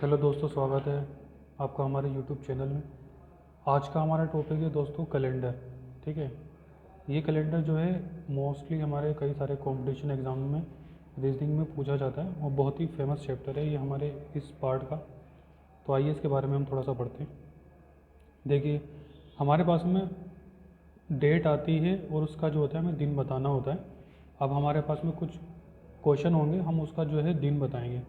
Hello दोस्तों, स्वागत है आपका हमारे यूट्यूब चैनल में। आज का हमारा टॉपिक है दोस्तों कैलेंडर। ठीक है, ये कैलेंडर जो है मोस्टली हमारे कई सारे कंपटीशन एग्ज़ाम में रीजनिंग में पूछा जाता है और बहुत ही फेमस चैप्टर है ये हमारे इस पार्ट का। तो आइए इसके बारे में हम थोड़ा सा पढ़ते हैं। देखिए, हमारे पास में डेट आती है और उसका जो होता है हमें दिन बताना होता है। अब हमारे पास में कुछ क्वेश्चन होंगे, हम उसका जो है दिन बताएंगे।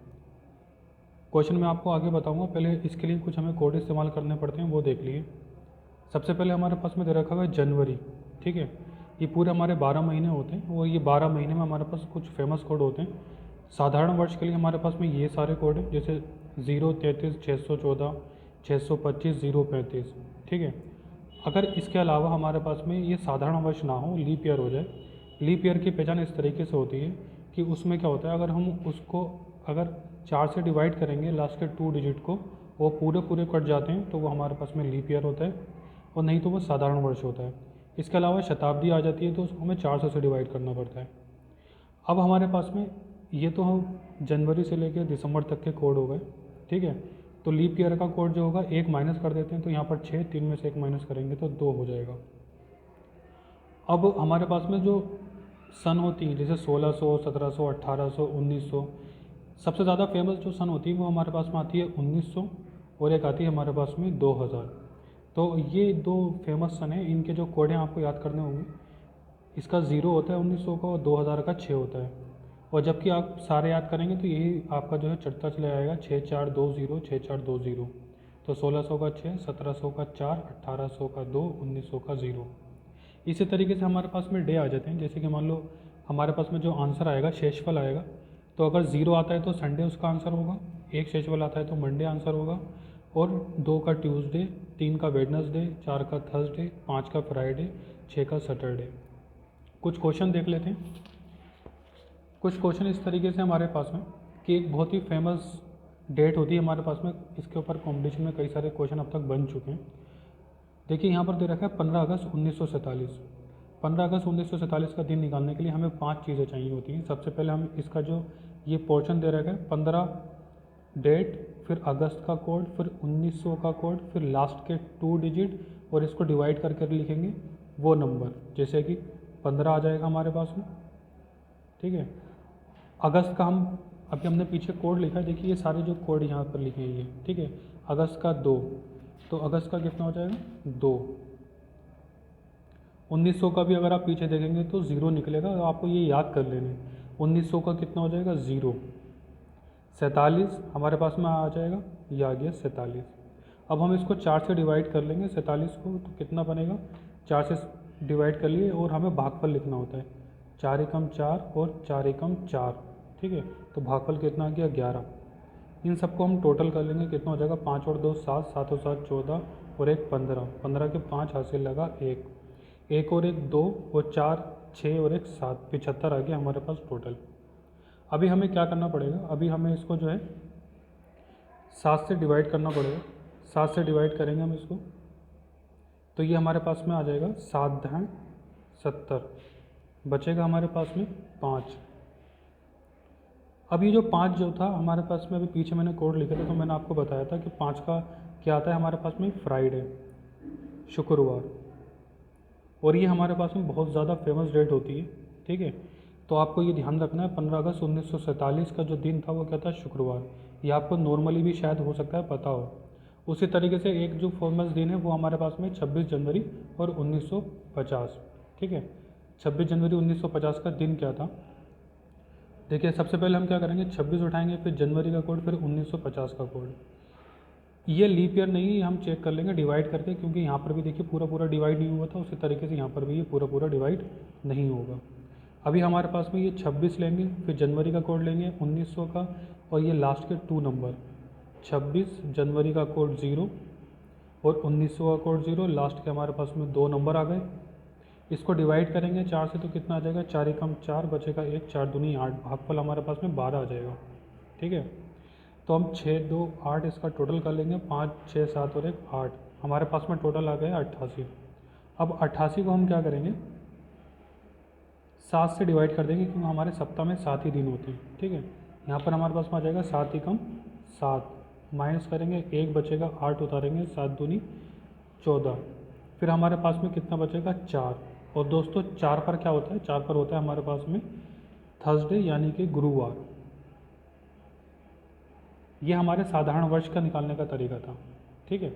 क्वेश्चन मैं आपको आगे बताऊंगा, पहले इसके लिए कुछ हमें कोड इस्तेमाल करने पड़ते हैं, वो देख लिए। सबसे पहले हमारे पास में दे रखा हुआ है जनवरी। ठीक है, ये पूरे हमारे 12 महीने होते हैं और ये 12 महीने में हमारे पास कुछ फेमस कोड होते हैं। साधारण वर्ष के लिए हमारे पास में ये सारे कोड हैं, जैसे 033 614 625 035। ठीक है, अगर इसके अलावा हमारे पास में ये साधारण वर्ष ना हो, लीप ईयर हो जाए। लीप ईयर की पहचान इस तरीके से होती है कि उसमें क्या होता है, अगर हम उसको अगर 4 से डिवाइड करेंगे लास्ट के 2 डिजिट को, वो पूरे पूरे कट जाते हैं, तो वो हमारे पास में लीप ईयर होता है, और नहीं तो वो साधारण वर्ष होता है। इसके अलावा शताब्दी आ जाती है तो उसको हमें 400 से डिवाइड करना पड़ता है। अब हमारे पास में ये तो हम जनवरी से लेकर दिसंबर तक के कोड हो गए। ठीक है, तो लीप ईयर का कोड जो होगा एक माइनस कर देते हैं, तो यहाँ पर 6, 3 में से एक माइनस करेंगे तो 2 हो जाएगा। अब हमारे पास में जो सन होती है, जैसे 1600 1700 1800 1900, सबसे ज़्यादा फेमस जो सन होती है वो हमारे पास में आती है 1900, और एक आती है हमारे पास में 2000। तो ये दो फेमस सन हैं, इनके जो कोड हैं आपको याद करने होंगे। इसका 0 होता है 1900 का, और 2000 का 6 होता है। और जबकि आप सारे याद करेंगे तो यही आपका जो है चढ़ता चला जाएगा, 6420 6420। तो 1600 का 6, 1700 का 4, 1800 का 2, 1900 का 0। इसी तरीके से हमारे पास में डे आ जाते हैं, जैसे कि मान लो हमारे पास में जो आंसर आएगा शेषफल आएगा, तो अगर 0 आता है तो संडे उसका आंसर होगा, 1 शेषफल आता है तो मंडे आंसर होगा, और 2 का ट्यूसडे, 3 का वेडनेसडे, 4 का थर्सडे, 5 का फ्राइडे, 6 का सैटरडे। कुछ क्वेश्चन देख लेते हैं। कुछ क्वेश्चन इस तरीके से हमारे पास में कि एक बहुत ही फेमस डेट होती है हमारे पास में, इसके ऊपर कॉम्पिटिशन में कई सारे क्वेश्चन अब तक बन चुके हैं। देखिए, यहाँ पर दे रखा है 15 अगस्त 1947। 15 अगस्त 1947 का दिन निकालने के लिए हमें 5 चीज़ें चाहिए होती हैं। सबसे पहले हम इसका जो ये पोर्शन दे रखा है 15 डेट, फिर अगस्त का कोड, फिर 1900 का कोड, फिर लास्ट के 2 डिजिट, और इसको डिवाइड करके लिखेंगे वो नंबर, जैसे कि 15 आ जाएगा हमारे पास में। ठीक है, अगस्त का हम अभी हमने पीछे कोड लिखा है, देखिए ये सारे जो कोड यहाँ पर लिखे हैं ये। ठीक है, अगस्त का 2, तो अगस्त का कितना हो जाएगा 2। 1900 का भी अगर आप पीछे देखेंगे तो 0 निकलेगा, तो आपको ये याद कर लेना। 1900 का कितना हो जाएगा 0। 47 हमारे पास में आ जाएगा, ये आ गया 47। अब हम इसको 4 से डिवाइड कर लेंगे 47 को, तो कितना बनेगा, 4 से डिवाइड कर लिए, और हमें भागफल लिखना होता है। 4 एकम 4 और 4 एकम 4। ठीक है, तो भागफल कितना आ गया 11। इन सबको हम टोटल कर लेंगे, कितना हो जाएगा 5 और 2 7, 7 और 7 14, और एक 15। 15 के 5 हासिल लगा 1, 1 और 1 2, और 4 6 और 1 7, 75 आ गया हमारे पास टोटल। अभी हमें क्या करना पड़ेगा, अभी हमें इसको जो है 7 से डिवाइड करना पड़ेगा। 7 से डिवाइड करेंगे हम इसको, तो ये हमारे पास में आ जाएगा 7 दहाई 70, बचेगा हमारे पास में 5। अब ये जो 5 जो था हमारे पास में, अभी पीछे मैंने कोड लिखे थे तो मैंने आपको बताया था कि 5 का क्या आता है हमारे पास में, फ्राइडे, शुक्रवार। और ये हमारे पास में बहुत ज़्यादा फेमस डेट होती है। ठीक है, तो आपको ये ध्यान रखना है, 15 अगस्त 1947 का जो दिन था वो क्या था, शुक्रवार। ये आपको नॉर्मली भी शायद हो सकता है पता हो। उसी तरीके से एक जो फेमस दिन है वो हमारे पास में 26 जनवरी और 1950। ठीक है, 26 जनवरी 1950 का दिन क्या था। देखिए, सबसे पहले हम क्या करेंगे, 26 उठाएंगे, फिर जनवरी का कोड, फिर 1950 का कोड। ये लीप ईयर नहीं है, हम चेक कर लेंगे डिवाइड करके, क्योंकि यहाँ पर भी देखिए पूरा पूरा डिवाइड नहीं हुआ था, उसी तरीके से यहाँ पर भी ये पूरा पूरा डिवाइड नहीं होगा। अभी हमारे पास में ये 26 लेंगे, फिर जनवरी का कोड लेंगे 1900 का, और ये लास्ट के 2 नंबर, 26 जनवरी का कोड 0 और 1900 का कोड 0, लास्ट के हमारे पास में 2 नंबर आ गए। इसको डिवाइड करेंगे 4 से तो कितना आ जाएगा, 4 एकम 4, बचेगा 1, 4 दूनी 8, भागफल हमारे पास में 12 आ जाएगा। ठीक है, तो हम 6 2 8 इसका टोटल कर लेंगे, 5 6 7 और 1 8, हमारे पास में टोटल आ गया 88। अब 88 को हम क्या करेंगे, 7 से डिवाइड कर देंगे, क्योंकि हमारे सप्ताह में 7 ही दिन होते हैं। ठीक है, यहाँ पर हमारे पास में आ जाएगा 7 एकम 7, माइनस करेंगे, 1 बचेगा, 8 उतारेंगे, 7 दूनी 14। फिर हमारे पास में कितना बचेगा, 4। और दोस्तों 4 पर क्या होता है, 4 पर होता है हमारे पास में थर्सडे यानी कि गुरुवार। ये हमारे साधारण वर्ष का निकालने का तरीका था। ठीक है,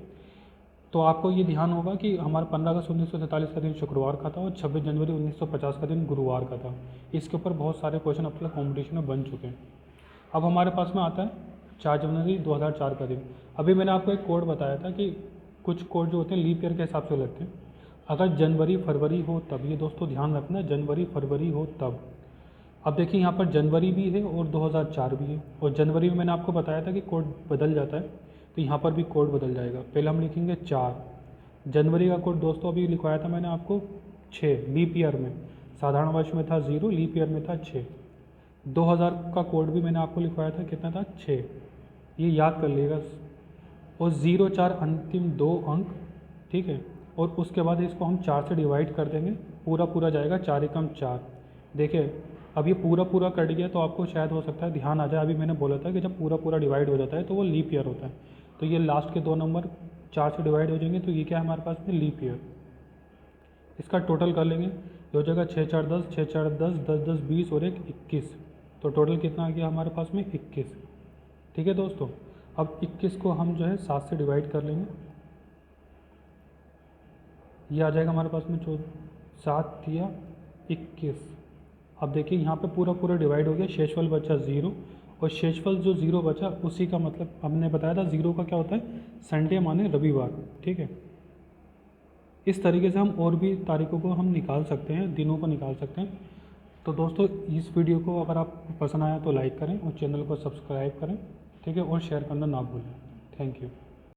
तो आपको ये ध्यान होगा कि हमारा 15 अगस्त 1947 का दिन शुक्रवार का था और 26 जनवरी 1950 का दिन गुरुवार का था। इसके ऊपर बहुत सारे क्वेश्चन अब तक कॉम्पिटिशन में बन चुके हैं। अब हमारे पास में आता है 4 जनवरी 2004 का दिन। अभी मैंने आपको एक कोड बताया था कि कुछ कोड जो होते हैं लीप ईयर के हिसाब से लगते हैं। अगर जनवरी फरवरी हो तब, ये दोस्तों ध्यान रखना, जनवरी फरवरी हो तब। अब देखिए यहाँ पर जनवरी भी है और 2004 भी है, और जनवरी में मैंने आपको बताया था कि कोड बदल जाता है, तो यहाँ पर भी कोड बदल जाएगा। पहले हम लिखेंगे 4 जनवरी का कोड दोस्तों अभी लिखवाया था मैंने आपको 6 लीप ईयर में, साधारण वर्ष में था 0, लीप ईयर में था 6। 2000 का कोड भी मैंने आपको लिखवाया था, कितना था, 6, ये याद कर लीजिएगा। और 0 4 अंतिम 2 अंक, ठीक है। और उसके बाद इसको हम 4 से डिवाइड कर देंगे, पूरा पूरा जाएगा, 4 एकम 4। देखिए अब ये पूरा पूरा कट गया तो आपको शायद हो सकता है ध्यान आ जाए, अभी मैंने बोला था कि जब पूरा पूरा डिवाइड हो जाता है तो वो लीप ईयर होता है। तो ये लास्ट के 2 नंबर 4 से डिवाइड हो जाएंगे, तो ये क्या है हमारे पास में, लीप ईयर। इसका टोटल कर लेंगे, ये हो जाएगा 6 4 10, 6 4 10, 10 10 20 और 1 21। तो टोटल कितना आ गया हमारे पास में, 21। ठीक है दोस्तों, अब 21 को हम जो है 7 से डिवाइड कर लेंगे, ये आ जाएगा हमारे पास में 7 या 21। अब देखिए यहाँ पे पूरा पूरा डिवाइड हो गया, शेषफल बचा 0, और शेषफल जो 0 बचा उसी का मतलब हमने बताया था 0 का क्या होता है, संडे माने रविवार। ठीक है, इस तरीके से हम और भी तारीखों को हम निकाल सकते हैं, दिनों को निकाल सकते हैं। तो दोस्तों इस वीडियो को अगर आपको पसंद आया तो लाइक करें और चैनल को सब्सक्राइब करें, ठीक है, और शेयर करना ना भूलें। Thank you.